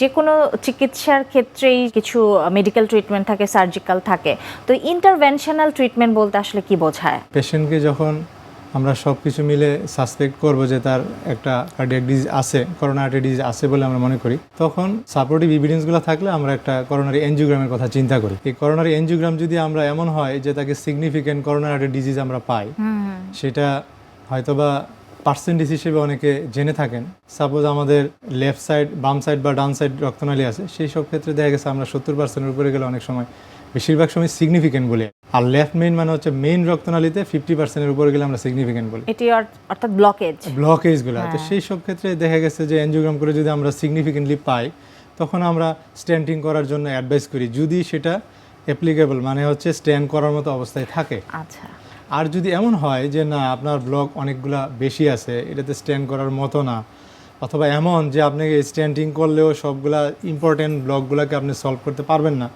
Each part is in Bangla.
যে কোনো চিকিৎসার ক্ষেত্রেই কিছু মেডিকেল ট্রিটমেন্ট থাকে, সার্জিক্যাল থাকে, তো ইন্টারভেনশনাল ট্রিটমেন্ট বলতে আসলে কি বোঝায়? পেশেন্টকে যখন আমরা সব কিছু মিলে সাসপেক্ট করব যে তার একটা কার্ডিয়াক ডিজিজ আছে, করোনারি ডিজিজ আছে বলে আমরা মনে করি, তখন সাপোর্টিভ এভিডেন্সগুলো থাকলে আমরা একটা করোনারি এনজিওগ্রামের কথা চিন্তা করি। এই করোনারি এনজিওগ্রাম যদি আমরা এমন হয় যে তাকে সিগনিফিক্যান্ট করোনারি ডিজিজ আমরা পাই, সেটা হয়তোবা পার্সেন্টেজ হিসেবে অনেকে জেনে থাকেন। সাপোজ আমাদের লেফট সাইড, বাম সাইড বা ডান সাইড রক্তনালী আছে, সেই সব ক্ষেত্রে দেখা গেছে আমরা 70%-এর উপরে গেলে অনেক সময়, বেশিরভাগ সময় সিগনিফিক্যান্ট বলি। আর লেফট মেইন মানে হচ্ছে মেইন রক্তনালীতে 50%-এর উপরে গেলে আমরা সিগনিফিক্যান্ট বলি, এটি অর্থাৎ ব্লকেজগুলো। তো সেই সব ক্ষেত্রে দেখা গেছে যে এনজিওগ্রাম করে যদি আমরা সিগনিফিক্যান্টলি পাই, তখন আমরা স্ট্যান্টিং করার জন্য অ্যাডভাইস করি, যদি সেটা অ্যাপ্লিকেবল মানে হচ্ছে স্ট্যান্ড করার মতো অবস্থায় থাকে। আচ্ছা। আর যদি এমন হয় যে না, আপনার ব্লক অনেকগুলা বেশি আছে, এটাতে স্ট্যান্ড করার মতো না, অথবা এমন যে আপনাকে স্ট্যান্টিং করলেও সবগুলা ইম্পর্টেন্ট ব্লকগুলোকে আপনি সলভ করতে পারবেন না,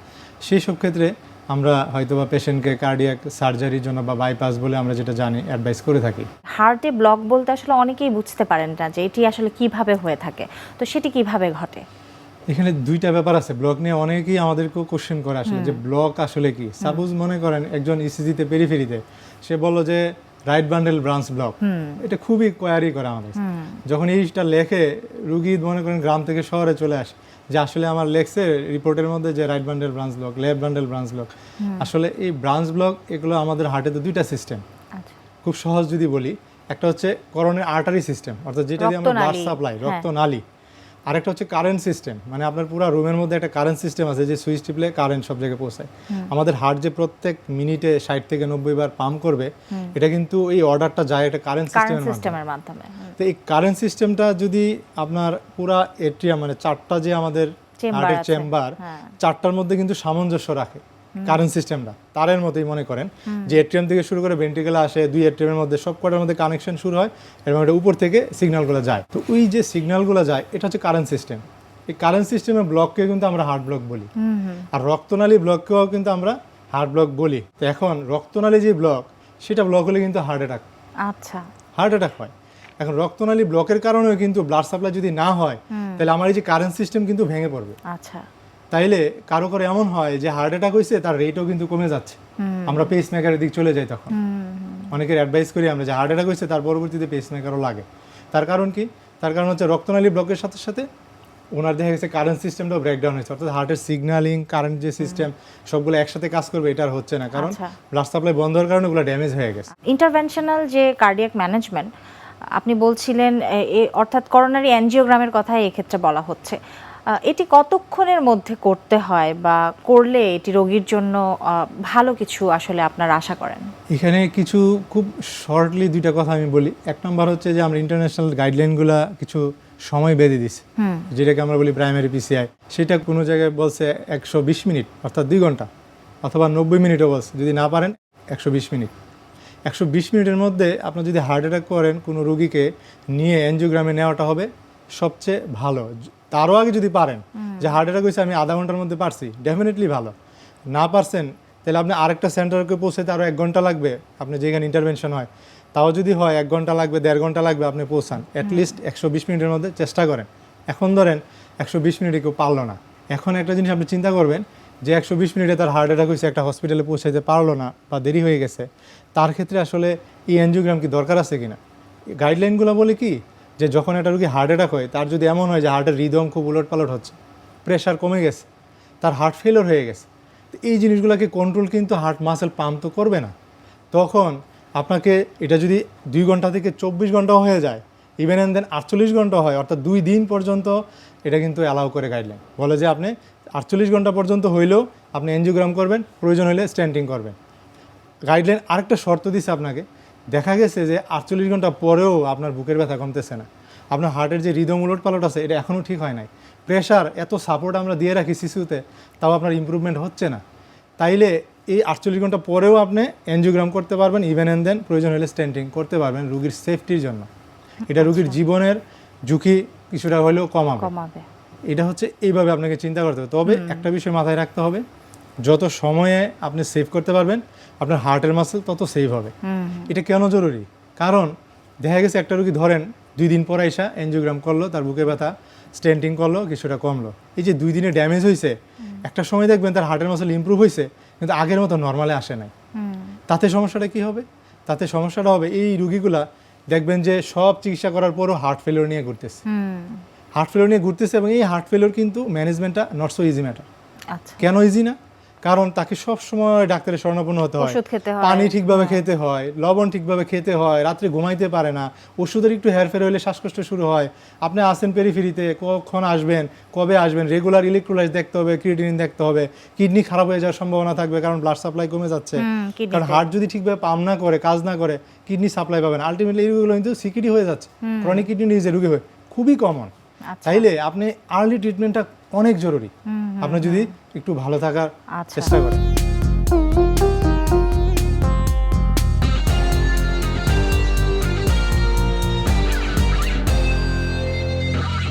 সেই সব ক্ষেত্রে আমরা হয়তোবা পেশেন্টকে কার্ডিয়াক সার্জারির জন্য বা বাইপাস বলে আমরা যেটা জানি অ্যাডভাইস করে থাকি। হার্টে ব্লক বলতে আসলে অনেকেই বুঝতে পারেন না যে এটি আসলে কিভাবে হয়ে থাকে, তো সেটি কিভাবে ঘটে? এখানে দুইটা ব্যাপার আছে। ব্লক নিয়ে অনেকেই আমাদেরকেও কোশ্চেন করে আসলে যে ব্লক আসলে কি। সাপোজ মনে করেন একজন ইসিজিতে পেরিফেরিতে সে বলল যে রাইট বান্ডেল ব্রাঞ্চ ব্লক, এটা খুবই কোয়ারি করে আমাদের। যখন এইটা লেখে, রুগী মনে করেন গ্রাম থেকে শহরে চলে আসে যে আসলে আমার লেখছে রিপোর্টের মধ্যে যে right bundle branch block, left bundle branch block. আসলে এই ব্রাঞ্চ ব্লক এগুলো আমাদের হার্টে তো দুইটা সিস্টেম। খুব সহজ যদি বলি, একটা হচ্ছে করোনারি আর্টারি সিস্টেম, অর্থাৎ যেটা দিয়ে আমরা ব্লাড সাপ্লাই, রক্তনালী। আরেকটা হচ্ছে কারেন্ট সিস্টেম, মানে আপনার পুরো রুমের মধ্যে একটা কারেন্ট সিস্টেম আছে যে সুইচ টিপলে কারেন্ট সব জায়গায় পৌঁছায়। আমাদের হার্ট যে প্রত্যেক মিনিটে 60 থেকে 90 বার পাম্প করবে, এটা কিন্তু এই অর্ডারটা যায় একটা কারেন্ট সিস্টেমের মাধ্যমে। তো এই কারেন্ট সিস্টেমটা যদি আপনার পুরা এট্রিয়াম মানে 4টা যে আমাদের হার্টের চেম্বার, 4টার মধ্যে কিন্তু সামঞ্জস্য রাখে কারেন্ট সিস্টেমটা। তারের মতোই মনে করেন যে এট্রিয়াম থেকে শুরু করে ভেন্ট্রিকেলে আসে, দুই এট্রিয়ামের মধ্যে সব কটার মধ্যে কানেকশন শুরু হয়, এবং এটা উপর থেকে সিগন্যালগুলো যায়। তো ওই যে সিগন্যালগুলো যায়, এটা হচ্ছে কারেন্ট সিস্টেম। এই কারেন্ট সিস্টেমের ব্লককে কিন্তু আমরা হার্ট ব্লক বলি, আর রক্তনালী ব্লককেও কিন্তু আমরা হার্ট ব্লক বলি। তো এখন রক্তনালী যে ব্লক, সেটা ব্লক হলে কিন্তু হার্ট অ্যাটাক, হার্ট অ্যাটাক হয়। এখন রক্তনালী ব্লকের কারণেও কিন্তু ব্লাড সাপ্লাই যদি না হয়, তাহলে আমার এই যে কারেন্ট সিস্টেম কিন্তু ভেঙে পড়বে। তাইলে কারো করে এমন হয় যে হার্ট অ্যাটাক হয়েছে, তার রেটও কিন্তু কমে যাচ্ছে, আমরা পেস মেকারের দিক চলে যাই। তখন অনেকের অ্যাডভাইস করি আমরা যে হার্ট অ্যাটাক হয়েছে, তার পরবর্তীতে পেস মেকারও লাগে। তার কারণ কি? তার কারণ হচ্ছে রক্তনালী ব্লকের সাথে সাথে ওনার দেখা গেছে কারেন্ট সিস্টেমটাও ব্রেকডাউন হয়েছে, অর্থাৎ হার্টের সিগন্যালিং, কারেন্ট যে সিস্টেম সবগুলো একসাথে কাজ করবে, এটা আর হচ্ছে না, কারণ ব্লাড সাপ্লাই বন্ধ হওয়ার কারণে ওগুলো ড্যামেজ হয়ে গেছে। ইন্টারভেনশনাল যে কার্ডিয়াক ম্যানেজমেন্ট আপনি বলছিলেন, অর্থাৎ করোনারি এনজিওগ্রামের কথা এক্ষেত্রে বলা হচ্ছে, এটি কতক্ষণের মধ্যে করতে হয়, বা করলে এটি রোগীর জন্য ভালো কিছু আসলে আপনারা আশা করেন? এখানে কিছু খুব শর্টলি দুইটা কথা আমি বলি। এক নম্বর হচ্ছে যে আমরা ইন্টারন্যাশনাল গাইডলাইনগুলো কিছু সময় বেঁধে দিচ্ছি, যেটাকে আমরা বলি প্রাইমারি পিসিআই। সেটা কোনো জায়গায় বলছে 120 মিনিট, অর্থাৎ 2 ঘন্টা, অথবা 90 মিনিটও বলছে, যদি না পারেন 120 মিনিট। 120 মিনিটের মধ্যে আপনার যদি হার্ট অ্যাটাক করেন, কোনো রুগীকে নিয়ে এনজিওগ্রামে নেওয়াটা হবে সবচেয়ে ভালো। তারও আগে যদি পারেন, যে হার্ট অ্যাটাক হয়েছে আমি আধা ঘন্টার মধ্যে পারছি, ডেফিনেটলি ভালো। না পারছেন, তাহলে আপনি আরেকটা সেন্টারকে পৌঁছাতে আরও 1 ঘন্টা লাগবে, আপনি যেখানে ইন্টারভেনশন হয়। তাও যদি হয় 1 ঘন্টা লাগবে, 1.5 ঘন্টা লাগবে, আপনি পৌঁছান। অ্যাটলিস্ট 120 মিনিটের মধ্যে চেষ্টা করেন। এখন ধরেন 120 মিনিটে কেউ পারলো না, এখন একটা জিনিস আপনি চিন্তা করবেন যে 120 মিনিটে তার হার্ট অ্যাটাক হয়েছে, একটা হসপিটালে পৌঁছাইতে পারলো না বা দেরি হয়ে গেছে, তার ক্ষেত্রে আসলে এই এনজিওগ্রাম কি দরকার আছে কিনা। গাইডলাইনগুলো বলে কি, যে যখন একটা রুগী হার্ট অ্যাটাক হয়, তার যদি এমন হয় যে হার্টের হৃদম খুব উলটপালট হচ্ছে, প্রেশার কমে গেছে, তার হার্ট ফেলিওর হয়ে গেছে, তো এই জিনিসগুলোকে কন্ট্রোল কিন্তু হার্ট মাসেল পাম্প তো করবে না। তখন আপনাকে এটা যদি 2 ঘন্টা থেকে 24 ঘন্টাও হয়ে যায়, ইভেন অ্যান্ড দেন 48 ঘন্টা হয়, অর্থাৎ 2 দিন পর্যন্ত এটা কিন্তু অ্যালাউ করে গাইডলাইন। বলে যে আপনি 48 ঘন্টা পর্যন্ত হইলেও আপনি এনজিওগ্রাম করবেন, প্রয়োজন হলে স্ট্যান্টিং করবেন। গাইডলাইন আরেকটা শর্ত দিছে আপনাকে, দেখা গেছে যে 48 ঘন্টা পরেও আপনার বুকের ব্যথা কমতেছে না, আপনার হার্টের যে হৃদম উলটপালট আছে এটা এখনও ঠিক হয় নাই, প্রেশার এত সাপোর্ট আমরা দিয়ে রাখি শিশুতে, তাও আপনার ইমপ্রুভমেন্ট হচ্ছে না, তাইলে এই 48 ঘন্টা পরেও আপনি এনজিওগ্রাম করতে পারবেন, ইভেন অ্যান্ড দেন প্রয়োজন হলে স্ট্যান্টিং করতে পারবেন রুগীর সেফটির জন্য। এটা রুগীর জীবনের ঝুঁকি কিছুটা হলেও কমাবে। এটা হচ্ছে এইভাবে আপনাকে চিন্তা করতে হবে। তবে একটা বিষয় মাথায় রাখতে হবে, যত সময়ে আপনি সেভ করতে পারবেন আপনার হার্টের মাসেল তত সেভ হবে। এটা কেন জরুরি? কারণ দেখা গেছে একটা রুগী ধরেন 2 দিন পরে এসে এনজিওগ্রাম করলো, তার বুকে ব্যথা স্টেন্টিং করলো, কিছুটা কমলো। এই যে 2 দিনে ড্যামেজ হয়েছে, একটা সময় দেখবেন তার হার্টের মাসল ইমপ্রুভ হয়েছে, কিন্তু আগের মতো নর্মালে আসে নাই। তাতে সমস্যাটা কি হবে? তাতে সমস্যাটা হবে এই রুগীগুলা দেখবেন যে সব চিকিৎসা করার পরও হার্ট ফেলিওর নিয়ে ঘুরতেছে, হার্ট ফেলিওর নিয়ে ঘুরতেছে। এবং এই হার্ট ফেলিওর কিন্তু ম্যানেজমেন্টটা নট সো ইজি ম্যাটার। আচ্ছা, কেন ইজি না? কারণ তাকে সব সময় ডাক্তারের শরণাপন্ন হতে হয়, ওষুধ খেতে হয়, পানি ঠিকভাবে খেতে হয়, লবণ ঠিকভাবে খেতে হয়, রাত্রে ঘুমাইতে পারে না, ওষুধের একটু হেরফের হলে শ্বাসকষ্ট শুরু হয়। আপনি আসেন পেরিফেরিতে, কখন আসবেন, কবে আসবেন, রেগুলার ইলেকট্রোলাইট দেখতে হবে, ক্রিয়েটিনিন দেখতে হবে, কিডনি খারাপ হয়ে যাওয়ার সম্ভাবনা থাকবে কারণ ব্লাড সাপ্লাই কমে যাচ্ছে। কারণ হার্ট যদি ঠিকভাবে পাম্প না করে, কাজ না করে, কিডনি সাপ্লাই পাবেন। আলটিমেটলি এইগুলো কিন্তু সিকিডি হয়ে যাচ্ছে, ক্রনিক কিডনি ডিজিজের রোগী হয়ে, খুবই কমন। তাইলে আপনি আর্লি ট্রিটমেন্টটা অনেক জরুরি, আপনি যদি একটু ভালো থাকার চেষ্টা করেন।